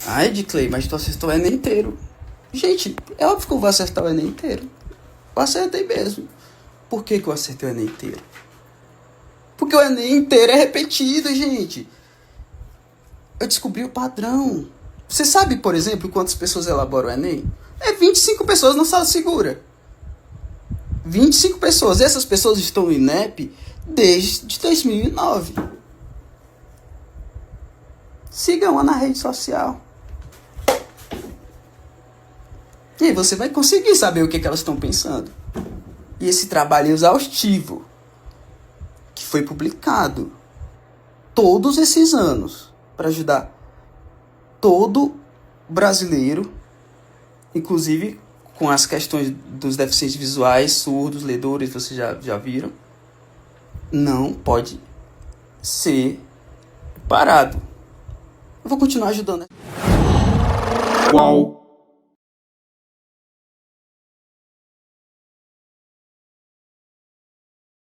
Ah, Edclay, mas tu acertou o Enem inteiro. Gente, é óbvio que eu vou acertar o Enem inteiro. Eu acertei mesmo. Por que eu acertei o Enem inteiro? Porque o Enem inteiro é repetido, gente. Eu descobri o padrão. Você sabe, por exemplo, quantas pessoas elaboram o Enem? É 25 pessoas na sala segura. 25 pessoas. Essas pessoas estão no INEP desde 2009. Sigam lá na rede social. E aí você vai conseguir saber o que elas estão pensando. E esse trabalho exaustivo, que foi publicado todos esses anos, para ajudar todo brasileiro, inclusive com as questões dos deficientes visuais, surdos, ledores, vocês já viram, não pode ser parado. Eu vou continuar ajudando. Qual